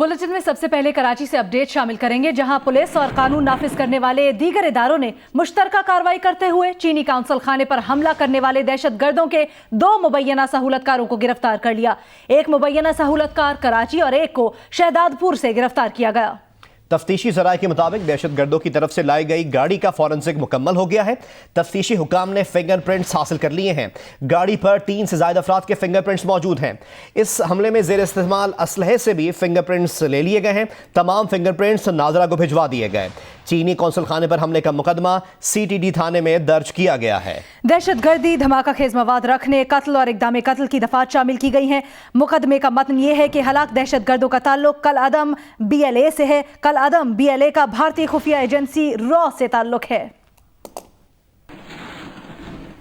Bulletin में सबसे पहले कराची से अपडेट शामिल करेंगे, जहां पुलिस और कानून नाफिज करने वाले दीगर इदारों ने मुश्तरका कार्रवाई करते हुए चीनी काउंसिल खाने पर हमला करने वाले दहशत गर्दों के 2 मुबैना सहूलतकारों को गिरफ्तार कर लिया। एक मुबैना सहूलतकार कराची और एक को शहदादपुर से गिरफ्तार किया गया। तफ्तीशी ज़राए के मुताबिक दहशत गर्दों की तरफ से लाई गई गाड़ी का फॉरेंसिक मुकम्मल हो गया है। तफ्तीशी हुकाम ने फिंगर प्रिंट्स हासिल कर लिए हैं। गाड़ी पर 3 से ज़ायद अफराद के फिंगर प्रिंट्स मौजूद हैं। इस हमले में ज़ेर इस्तेमाल असलहे से भी फिंगर प्रिंट्स ले लिए गए हैं। तमाम फिंगर प्रिंट्स नाजरा को भिजवा दिए गए। चीनी कौंसल खाने पर हमले का मुकदमा CTD थाने में दर्ज किया गया है। दहशत गर्दी, धमाका खेज मवाद रखने, कत्ल और इक़दाम कत्ल की दफात शामिल की गई हैं। मुकदमे का मतन ये है कि हलाक दहशत गर्दों का ताल्लुक कलअदम BLA से है। कलअदम BLA का भारतीय खुफिया एजेंसी रॉ से ताल्लुक है।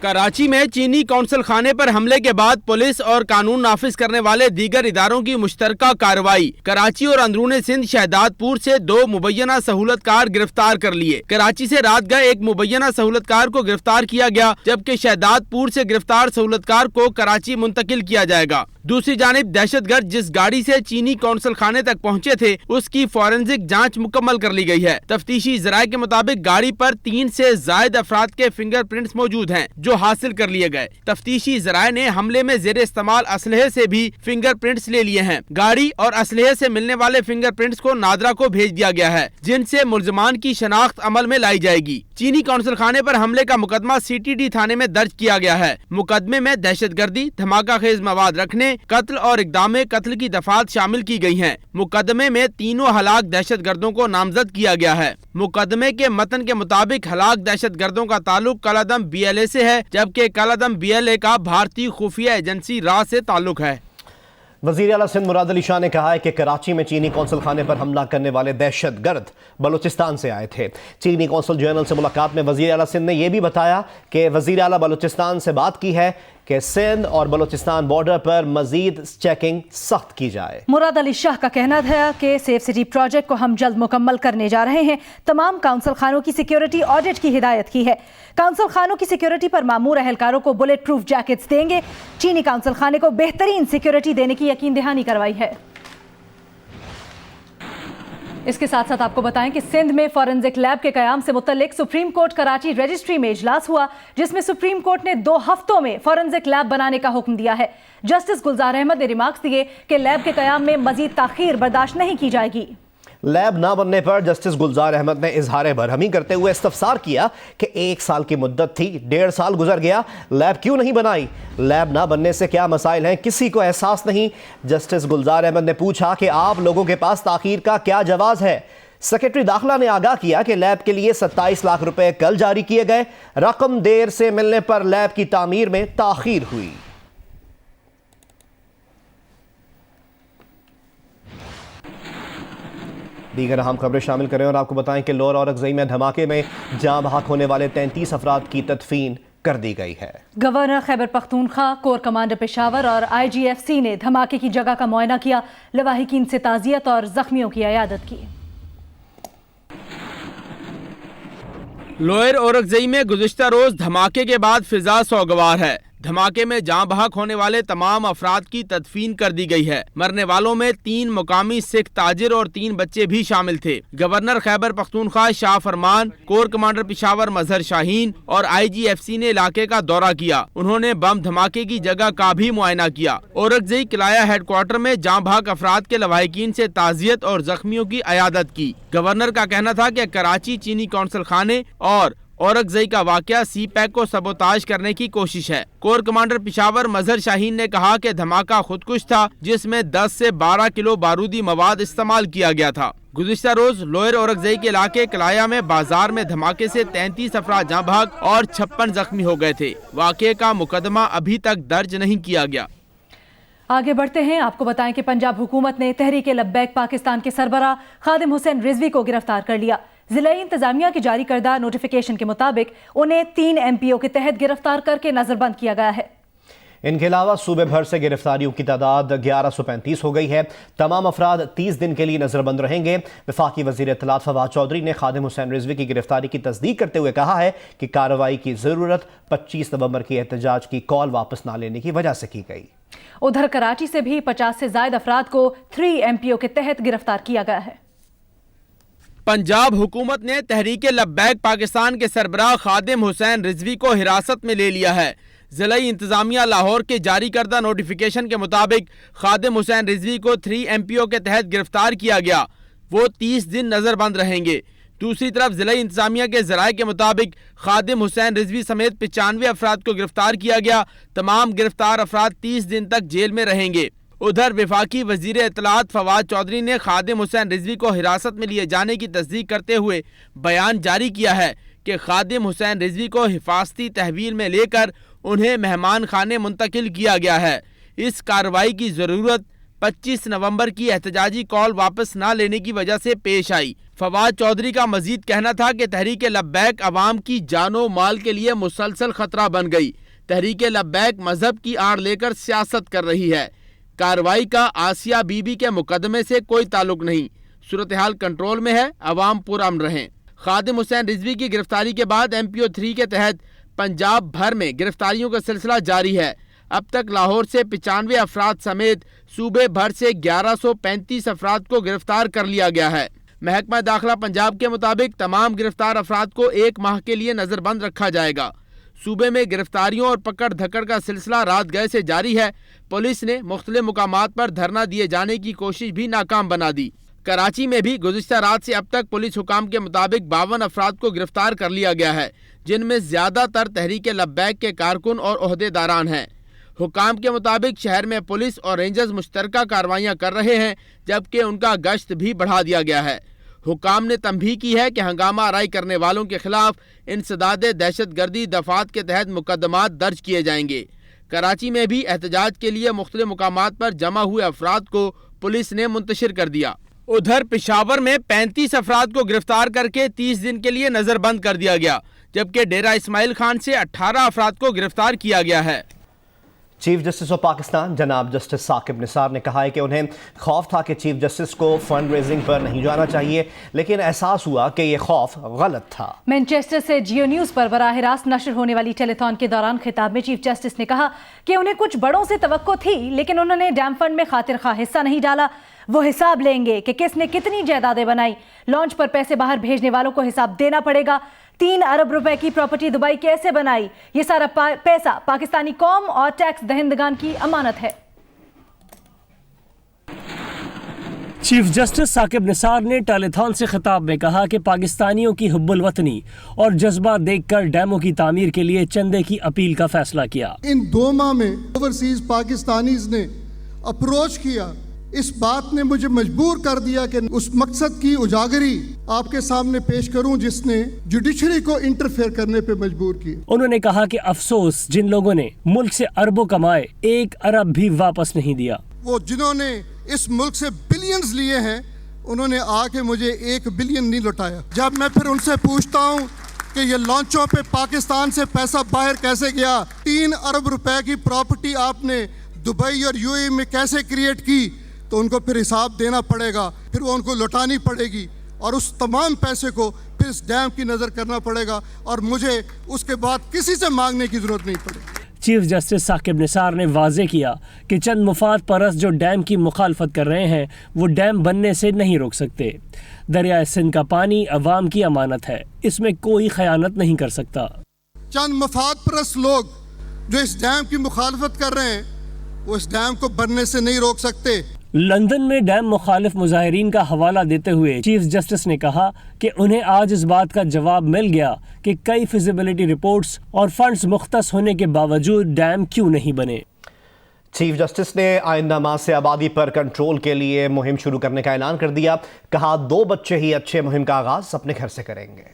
कराची में चीनी कौंसल खाने पर हमले के बाद पुलिस और कानून नाफिज करने वाले दीगर इदारों की मुश्तरका कार्रवाई। कराची और अंदरून सिंध शहदादपुर से 2 मुबैना सहूलतकार गिरफ्तार कर लिए। कराची से रात गए एक मुबैना सहूलतकार को गिरफ्तार किया गया, जबकि शहदादपुर से गिरफ्तार सहूलतकार को कराची मुंतकिल किया जाएगा। दूसरी जानिब दहशतगर्द जिस गाड़ी से चीनी कौंसल खाने तक पहुंचे थे, उसकी फॉरेंसिक जांच मुकम्मल कर ली गई है। तफ्तीशी ज़राए के मुताबिक गाड़ी पर 3 से ज़ायद अफराद के फिंगर प्रिंट्स मौजूद हैं, जो हासिल कर लिए गए। तफ्तीशी ज़राए ने हमले में ज़ेर इस्तेमाल असलहे से भी फिंगर प्रिंट्स ले लिए हैं। गाड़ी और असलहे से मिलने वाले फिंगर प्रिंट्स को नादरा को भेज दिया गया है, जिनसे मुल्ज़िमान की शनाख्त अमल में लाई जाएगी। चीनी कौंसल खाने पर हमले का मुकदमा CTD थाने में दर्ज किया गया है। मुकदमे में दहशत गर्दी, धमाका खेज मवाद रखने, कत्ल और इक़दाम कत्ल की दफात शामिल की गई हैं। मुकदमे में तीनों हलाक दहशत गर्दों को नामजद किया गया है। मुकदमे के मतन के मुताबिक हलाक दहशत गर्दों का ताल्लुक कलअदम BLA से है, जबकि कलअदम BLA का भारतीय खुफिया एजेंसी रॉ से ताल्लुक है। वज़ीर आला सिंध मुराद अली शाह ने कहा है कि कराची में चीनी कौंसल खाने पर हमला करने वाले दहशत गर्द बलूचिस्तान से आए थे। चीनी कौंसल जनरल से मुलाकात में वज़ीर आला सिंध ने यह भी बताया कि वज़ीर आला बलूचिस्तान से बात की है कि सिंध और बलूचिस्तान बॉर्डर पर मजीद चेकिंग सख्त की जाए। मुराद अली शाह का कहना था कि सेफ सिटी प्रोजेक्ट को हम जल्द मुकम्मल करने जा रहे हैं। तमाम काउंसिल खानों की सिक्योरिटी ऑडिट की हिदायत की है। काउंसिल खानों की सिक्योरिटी पर मामूर अहलकारों को बुलेट प्रूफ जैकेट्स देंगे। चीनी काउंसिल खाने को बेहतरीन सिक्योरिटी देने की यकीन दहानी करवाई है। इसके साथ साथ आपको बताएं कि सिंध में फॉरेंसिक लैब के कयाम से मुतल्लिक सुप्रीम कोर्ट कराची रजिस्ट्री में इजलास हुआ, जिसमें सुप्रीम कोर्ट ने 2 हफ्तों में फॉरेंसिक लैब बनाने का हुक्म दिया है। जस्टिस गुलजार अहमद ने रिमार्क्स दिए कि लैब के कयाम में मजीद ताखीर बर्दाश्त नहीं की जाएगी। लैब ना बनने पर जस्टिस गुलजार अहमद ने इजहार बरहमी करते हुए इस्तफसार किया कि 1 साल की मुद्दत थी, 1.5 साल गुजर गया, लैब क्यों नहीं बनाई? लैब ना बनने से क्या मसाइल हैं, किसी को एहसास नहीं। जस्टिस गुलजार अहमद ने पूछा कि आप लोगों के पास ताखीर का क्या जवाब है? सेक्रेटरी दाखिला ने आगाह किया कि लैब के लिए 27 लाख रुपए कल जारी किए गए। रकम देर से मिलने पर लैब की तामीर में ताखीर हुई। दीगर अहम खबरें शामिल करें और आपको बताएं कि लोअर औरंगज़ई में धमाके में जाँ बहक होने वाले 33 अफराद की तदफीन कर दी गई है। Governor Khyber Pakhtunkhwa, core commander Peshawar और IGFC ने धमाके की जगह का मुआयना किया, लवाहिकीन से ताज़ियत और जख्मियों की इयादत की। लोअर औरंगज़ई में गुज़िश्ता रोज धमाके के बाद फिजा सोगवार है। धमाके में जाँ बहक होने वाले तमाम अफराद की तदफीन कर दी गई है। मरने वालों में 3 मुकामी सिख ताजिर और 3 बच्चे भी शामिल थे। गवर्नर खैबर पख्तूनख्वा शाह फरमान, कोर कमांडर पेशावर मजहर शाहीन और IGFC ने इलाके का दौरा किया। उन्होंने बम धमाके की जगह का भी मुआयना किया। औरंगज़ई किलाया हेडक्वार्टर में जाँ बहक अफराद के लवाहिकीन से ताज़ियत और जख्मियों की इयादत की। गवर्नर का कहना था कि कराची चीनी कौंसल खाने और औरंगज़ई का वाकया CPAC को सबोताज करने की कोशिश है। कोर कमांडर पेशावर मजहर शाहीन ने कहा कि धमाका खुदकुश था, जिसमें 10 से 12 किलो बारूदी मवाद इस्तेमाल किया गया था। गुज़िश्ता रोज लोअर औरंगज़ई के इलाके किलाया में बाजार में धमाके से 33 अफराद जाँ बहक और 56 जख्मी हो गए थे। वाकये का मुकदमा अभी तक दर्ज नहीं किया गया। आगे बढ़ते हैं, आपको बताएं कि पंजाब हुकूमत ने तहरीक लब्बैक पाकिस्तान के सरबराह खादिम हुसैन रिजवी को गिरफ्तार कर लिया। ज़िला इंतजामिया की जारी करदा नोटिफिकेशन के मुताबिक उन्हें 3 MPO के तहत गिरफ्तार करके नजरबंद किया गया है। इनके अलावा सूबे भर से गिरफ्तारियों की तादाद 1135 हो गई है। तमाम अफराद 30 दिन के लिए नजरबंद रहेंगे। वफाकी वजीर इत्तलात फवाद चौधरी ने खादिम हुसैन रिजवी की गिरफ्तारी की तस्दीक करते हुए कहा है कि कार्रवाई की जरूरत 25 नवंबर की एहतजाज की कॉल वापस न लेने की वजह से की गई। उधर कराची से भी 50 से ज्यादा अफराद को 3 MPO के तहत गिरफ्तार किया गया है। पंजाब हुकूमत ने तहरीक लब्बैक पाकिस्तान के सरबराह खादिम हुसैन रिजवी को हिरासत में ले लिया है। ज़िला इंतजामिया लाहौर के जारी करदा नोटिफिकेशन के मुताबिक खादिम हुसैन रिजवी को 3 MPO के तहत गिरफ्तार किया गया। वो 30 दिन नजरबंद रहेंगे। दूसरी तरफ ज़िला इंतजामिया के ज़राए के मुताबिक खादिम हुसैन रिजवी समेत 95 अफराद को गिरफ्तार किया गया। तमाम गिरफ्तार अफराद 30 दिन तक जेल में रहेंगे। उधर वफाकी वजीर इत्तलात फवाद चौधरी ने खादिम हुसैन रिजवी को हिरासत में लिए जाने की तस्दीक करते हुए बयान जारी किया है कि खादिम हुसैन रिजवी को हिफाजती तहवील में लेकर उन्हें मेहमान खाने मुंतकिल किया गया है। इस कार्रवाई की ज़रूरत 25 नवंबर की एहतजाजी कॉल वापस न लेने की वजह से पेश आई। फवाद चौधरी का मजीद कहना था कि तहरीक लब्बैक अवाम की जानो माल के लिए मुसलसल खतरा बन गई। तहरीक लब्बैक मजहब की आड़ लेकर सियासत कर रही है। कार्रवाई का आसिया बीबी के मुकदमे से कोई ताल्लुक नहीं। सूरत हाल कंट्रोल में है, अवाम पुरअमन रहें। खादिम हुसैन रिजवी की गिरफ्तारी के बाद MPO 3 के तहत पंजाब भर में गिरफ्तारियों का सिलसिला जारी है। अब तक लाहौर से 95 अफराद समेत सूबे भर से 1135 अफराद को गिरफ्तार कर लिया गया है। महकमा दाखिला पंजाब के मुताबिक तमाम गिरफ्तार अफराद को 1 माह के लिए नजरबंद रखा जाएगा। सूबे में गिरफ्तारियों और पकड़ धकड़ का सिलसिला रात गए से जारी है। पुलिस ने मुख्तलिफ मुकामात पर धरना दिए जाने की कोशिश भी नाकाम बना दी। कराची में भी गुज़िश्ता रात से अब तक पुलिस हुकाम के मुताबिक 52 अफराद को गिरफ्तार कर लिया गया है, जिनमें ज्यादातर तहरीक लब्बैक के कारकुन और ओहदेदारान हैं। हुकाम के मुताबिक शहर में पुलिस और रेंजर्स मुश्तरका कार्रवाइयाँ कर रहे हैं, जबकि उनका गश्त भी बढ़ा दिया गया है। हुकाम ने तंबीह की है कि हंगामा आराई करने वालों के खिलाफ इंसदाद दहशत गर्दी दफात के तहत मुकदमात दर्ज किए जाएंगे। कराची में भी एहतजाज के लिए मुख्तलिफ मुकामात पर जमा हुए अफराद को पुलिस ने मुंतशिर कर दिया। उधर पेशावर में 35 अफराद को गिरफ्तार करके 30 दिन के लिए नजरबंद कर दिया गया, जबकि डेरा इस्माइल खान से 18 अफराद को गिरफ्तार किया गया है। चीफ जस्टिस ऑफ पाकिस्तान जनाब जस्टिस साकिब निसार ने कहा है कि उन्हें खौफ था कि चीफ जस्टिस को फंड रेजिंग पर नहीं जाना चाहिए, लेकिन एहसास हुआ कि ये खौफ गलत था। मैनचेस्टर से जियो न्यूज़ पर बराह रास्त नशर होने वाली टेलीथॉन के दौरान खिताब में चीफ जस्टिस ने कहा कि उन्हें कुछ बड़ों से तवक्को थी, लेकिन उन्होंने डैम फंड में खातिर खा हिस्सा नहीं डाला। वो हिसाब लेंगे कि किसने कितनी जायदादें बनाई। लॉन्च पर पैसे बाहर भेजने वालों को हिसाब देना पड़ेगा। 3 अरब रुपए की प्रॉपर्टी दुबई कैसे बनाई, ये सारा पैसा पाकिस्तानी कौम और टैक्स दहिंदगान की अमानत है। चीफ जस्टिस साकिब निसार ने टेलीथॉन से खिताब में कहा कि पाकिस्तानियों की हुब्बुल वतनी और जज्बा देखकर डैमों की तामीर के लिए चंदे की अपील का फैसला किया। इन 2 माह में ओवरसीज पाकिस्तानीज ने अप्रोच किया। इस बात ने मुझे मजबूर कर दिया कि उस मकसद की उजागरी आपके सामने पेश करूं जिसने जुडिशरी को इंटरफेयर करने पे मजबूर किया। उन्होंने कहा कि अफसोस जिन लोगों ने मुल्क से अरबों कमाए 1 अरब भी वापस नहीं दिया। वो जिन्होंने इस मुल्क से बिलियंस लिए हैं, उन्होंने आके मुझे 1 बिलियन नहीं लौटाया। जब मैं फिर उनसे पूछता हूँ कि ये लॉन्चों पे पाकिस्तान से पैसा बाहर कैसे गया, 3 अरब रुपए की प्रॉपर्टी आपने दुबई और यूएई में कैसे क्रिएट की, तो उनको फिर हिसाब देना पड़ेगा, फिर वो उनको लौटानी पड़ेगी और उस तमाम पैसे को फिर इस डैम की नज़र करना पड़ेगा और मुझे उसके बाद किसी से मांगने की ज़रूरत नहीं पड़ेगी। चीफ जस्टिस साकिब निसार ने वाजे किया कि चंद मुफाद परस्त जो डैम की मुखालफत कर रहे हैं वो डैम बनने से नहीं रोक सकते। दरिया सिंध का पानी अवाम की अमानत है, इसमें कोई खयानत नहीं कर सकता। चंद मुफाद परस्त लोग जो इस डैम की मुखालफत कर रहे हैं वो इस डैम को बनने से नहीं रोक सकते। लंदन में डैम मुखालिफ मुजाहिरीन का हवाला देते हुए चीफ जस्टिस ने कहा कि उन्हें आज इस बात का जवाब मिल गया कि कई फिजिबिलिटी रिपोर्ट्स और फंड्स मुख्तस होने के बावजूद डैम क्यों नहीं बने। चीफ जस्टिस ने आइंदा माह से आबादी पर कंट्रोल के लिए मुहिम शुरू करने का ऐलान कर दिया। कहा 2 बच्चे ही अच्छे मुहिम का आगाज अपने घर से करेंगे।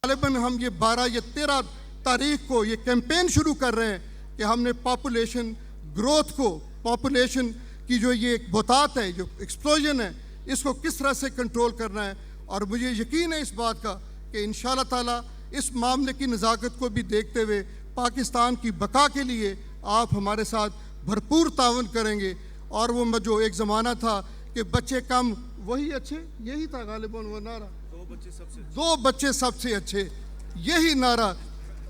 गालिबन हम ये 12 या 13 तारीख को ये कैंपेन शुरू कर रहे हैं कि हमने पॉपुलेशन ग्रोथ को, पॉपुलेशन की जो ये एक बहुतात है, जो एक्सप्लोजन है, इसको किस तरह से कंट्रोल करना है। और मुझे यकीन है इस बात का कि इंशाअल्लाह ताला इस मामले की नज़ाकत को भी देखते हुए पाकिस्तान की बका के लिए आप हमारे साथ भरपूर तावन करेंगे। और वो जो एक ज़माना था कि बच्चे कम वही अच्छे, यही था गालिबन वो नारा, 2 बच्चे सबसे अच्छे, यही नारा।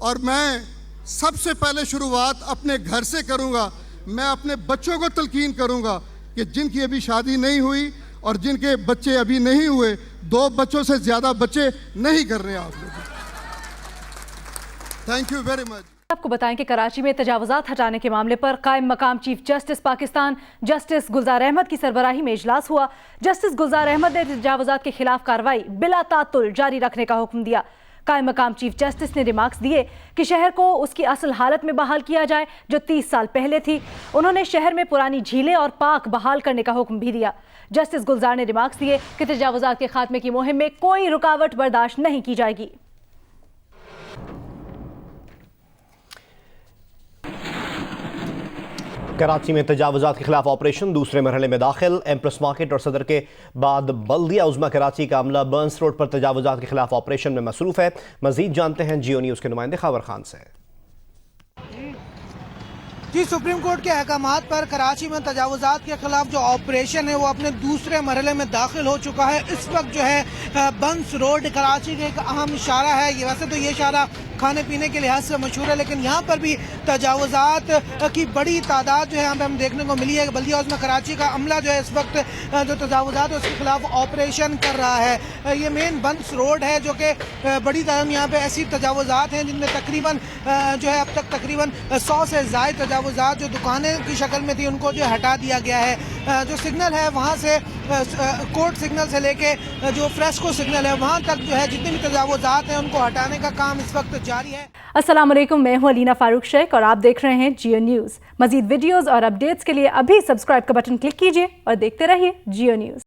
और मैं सबसे पहले शुरुआत अपने घर से करूँगा میں اپنے بچوں کو تلقین کروں گا کہ جن کی ابھی شادی نہیں ہوئی اور جن کے بچے ابھی نہیں ہوئے، 2 بچوں سے زیادہ بچے نہیں کرنے آپ لوگ. Thank you very much. آپ کو بتائیں کہ کراچی میں تجاوزات ہٹانے کے معاملے پر قائم مقام chief justice Pakistan justice Gulzar Ahmed کی سربراہی میں اجلاس ہوا. جسٹس گلزار احمد نے تجاوزات کے خلاف کارروائی بلا تعطل جاری رکھنے کا حکم دیا. قائم مقام چیف جسٹس نے ریمارکس دیے کہ شہر کو اس کی اصل حالت میں بحال کیا جائے جو 30 سال پہلے تھی. انہوں نے شہر میں پرانی جھیلیں اور پارک بحال کرنے کا حکم بھی دیا. جسٹس گلزار نے ریمارکس دیے کہ تجاوزات کے خاتمے کی مہم میں کوئی رکاوٹ برداشت نہیں کی جائے گی. کراچی میں تجاوزات کے خلاف آپریشن دوسرے مرحلے میں داخل. ایمپریس مارکیٹ اور صدر کے بعد بلدیہ عظمیٰ کراچی کا عملہ برنس روڈ پر تجاوزات کے خلاف آپریشن میں مصروف ہے. مزید جانتے ہیں جیو نیوز کے نمائندے خاور خان سے. جی، سپریم کورٹ کے احکامات پر کراچی میں تجاوزات کے خلاف جو آپریشن ہے وہ اپنے دوسرے مرحلے میں داخل ہو چکا ہے. اس وقت جو ہے برنس روڈ کراچی کا ایک اہم اشارہ ہے. ویسے تو یہ اشارہ کھانے پینے کے لحاظ سے مشہور ہے، لیکن یہاں پر بھی تجاوزات کی بڑی تعداد جو ہے یہاں پہ ہم دیکھنے کو ملی ہے. بلدیہ عظمیٰ کراچی کا عملہ جو ہے اس وقت جو تجاوزات ہے اس کے خلاف آپریشن کر رہا ہے. یہ مین برنس روڈ ہے جو کہ بڑی تعداد میں یہاں پہ ایسی تجاوزات ہیں جن میں تقریباً جو ہے اب تک تقریباً 100 سے زائد تجاوزات جو دکانیں کی شکل میں تھی ان کو جو ہٹا دیا گیا ہے. جو سگنل ہے وہاں سے کوٹ سگنل سے لے کے جو فریسکو سگنل ہے وہاں تک جو ہے جتنے بھی تجاوزات ہیں ان کو ہٹانے کا کام اس وقت جاری ہے. السلام علیکم، میں ہوں علینا فاروق شیخ اور آپ دیکھ رہے ہیں جیو نیوز. مزید ویڈیوز اور اپڈیٹس کے لیے ابھی سبسکرائب کا بٹن کلک کیجیے اور دیکھتے رہیے جیو نیوز.